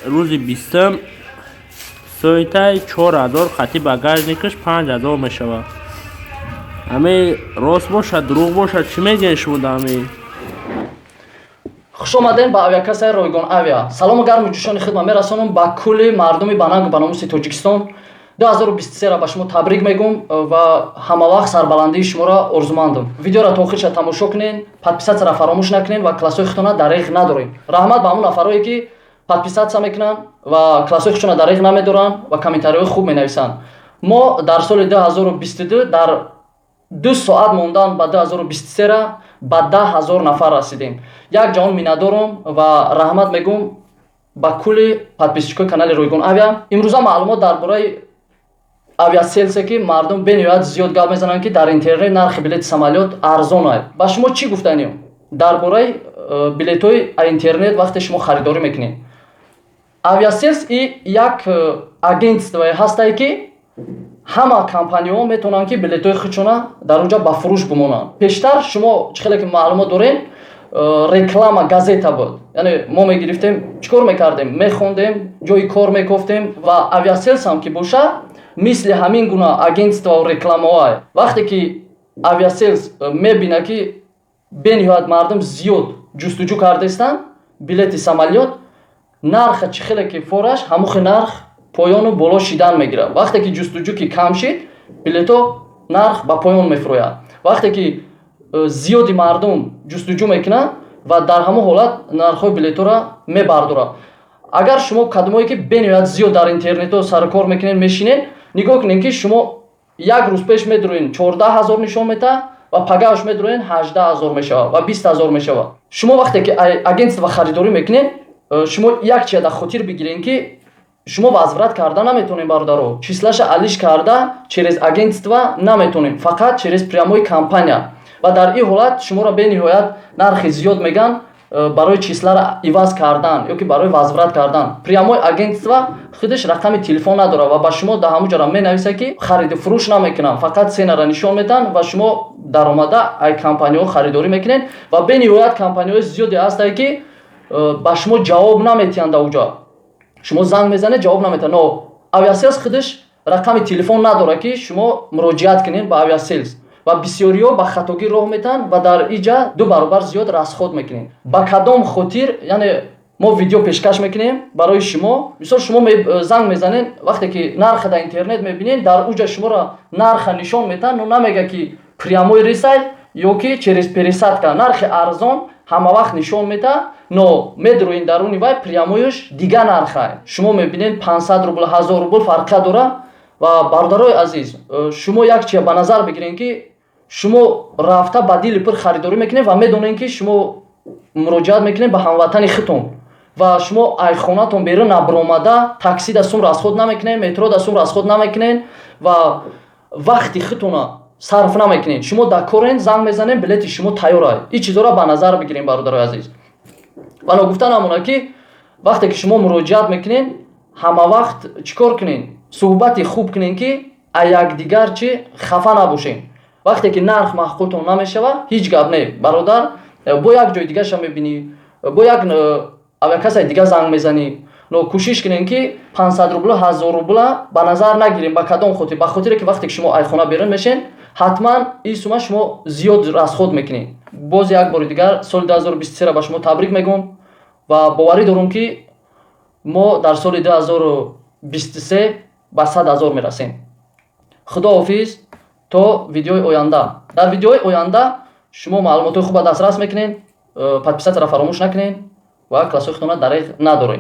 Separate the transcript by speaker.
Speaker 1: روز 20 سویتای 4000 خطی багажникаш 5000 мешавад. ҳамаи рост бошад, дурӯғ бошад, чӣ мегӯянд шумо дар ҳамаи?
Speaker 2: хуш омадем ба авиакасаи Ройгон Авиа. Салому гарму ҷӯшони хидмат мерасонам ба кулли мардуми банангу ба номуси Тоҷикистон. 2023 ра ба шумо табрик мегӯм ва ҳамавақт сарбаландии шуморо орзумандам. Видеоро то охирша тамошо кунед, подписатсияро фаромӯш накунед ва классои худтонро дариқ надоред. Раҳмат ба ҳамон нафароне ки подписатсия мекунанд ва классои худтонро дариқ намедоранд ва комментариҳои хуб менависанд. Мо дар соли 2022 дар 2 соат мондан ба 2023 ра ба 10,000 нафар расидем. Як ҷаҳон миннатдорам ва раҳмат мегӯм ба кулли подписчикои канали Ройгон Авиа. Имрӯза маълумот дар бораи авиасервисе ки мардум бениҳоят зиёд гап мезананд ки дар интернет нархи билети самолёт арзон аст. Ба шумо чӣ гуфтанем дар бораи билетҳои интернет вақте шумо харидорӣ мекунед? Авиасервис як агентство ҳастае ки ҳама компаниҳо метавонанд ки билетҳои худшона дар онҷа ба фурӯш бимонанд. Пештар шумо чӣ хеле ки маълумот доред, реклама газета буд. Яъне мо мегирифтем, чӣ кор мекардем? Мехондем, ҷои кор мекофтем ва авиасервис ҳам ки боша мисли ҳамин гуна агентство рекламаҳои. Вақте ки авиасервис мебина ки бениҳоят мардум зиёд ҷустуҷӯ кардаистанд билети самолёт, нарха чӣ хеле ки фораш ҳамухи нарх поёну боло шидан мегирад. Вақте ки ҷустуҷӯ ки кам шид, билетҳо нарх ба поён мефурояд. Вақте ки зиёди мардум ҷустуҷӯ мекунанд ва дар ҳамон ҳолат нархҳои билетҳоро мебардорад. Агар шумо кадомое ки бениҳоят зиёд дар интернетҳо сарукор мекунед, мешинед, нигоҳ кунед ки шумо як рӯз пеш медуред 14000 нишон мета ва пагаҳш медуред 18000 мешавад ва 20000 мешавад. Шумо вақте ки агентство харидорӣ мекунед, шумо як чиз дар хотир бигиред ки шумо возврат карда наметавонед, бародаро. Числаша алиш карда через агентство наметавонед, фақат через прямои компания. Ва дар ин ҳолат шуморо бениҳоят нархи зиёд меган барои числаро иваз кардан ё ки барои возврат кардан. Прямои агентство худаш рақами телефон надорад ва ба шумо дар ҳамон ҷоро менависад ки хариду фурӯш намекунанд, фақат сенаро нишон медиҳанд ва шумо даромада ай компаниҳо харидорӣ мекунед ва бениҳоят компаниҳои зиёде ҳастанд ки ба шумо ҷавоб намедиҳанд. дар онҷо шумо занг мезанед, ҷавоб намедиҳанд. Но авиасервис худаш рақами телефон надорад ки шумо муроҷиат кунед ба авиасервис ва бисёриҳо ба хатогӣ роҳ метаҳанд ва дар инҷа 2 баробар зиёд расход мекунед. Ба кадом хотир, яъне мо видео пешкаш мекунем барои шумо. Мисол шумо занг мезанед, вақте ки нарха дар интернет мебинед, дар онҷа шуморо нарха нишон метаҳад, но намега ки прямой ресайт ё ки через пересадка. Нархи арзон ҳамавақт нишон метаҳад, но медурӯед даруни вай прямоиш дига нарх аст. Шумо мебинед 500 рубл, 1000 рубл фарқ дорад. Ва бародарои азиз, шумо як чиз ба назар бигиред ки шумо рафта ба дили пур харидорӣ мекунед ва медонед ки шумо муроҷиат мекунед ба ҳамватани худтон ва шумо аз хонатон берун набаромада такси да сум расход намекунед, метро да сум расход намекунед ва вақти худтонро сарф намекунед. Шумо дар корен занг мезанед, билети шумо тайёр аст. ин чизоро ба назар бигиред, бародарои азиз. ва ногуфтан ҳамона ки вақте ки шумо муроҷиат мекунед, ҳамавақт чӣ кор кунед? Суҳбати хуб кунед ки аз якдигар чи хафа набошед. Вақте ки нарх маъқултон намешавад, ҳеҷ гап не. Бародар, бо як ҷои дигаша мебинӣ, бо як авиакасаи дига занг мезанӣ, но кӯшиш кунед ки 500 рубл, 1000 рубл ба назар нагиред. Ба кадом хотир? Ба хотире ки вақте ки шумо аз хона берун мешед, ҳатман ин сума шумо зиёд расход мекунед. Боз як бори дигар соли 2023 ро ба шумо табрик мегӯм ва боварӣ дорам ки мо дар соли 2023 ба 100,000 мерасем. Худоҳофиз то видеои оянда. Дар видеои оянда шумо маълумотои хуб ба дастрас мекунед, подписатсияро фаромӯш накунед ва классои худтонро дариқ надоред.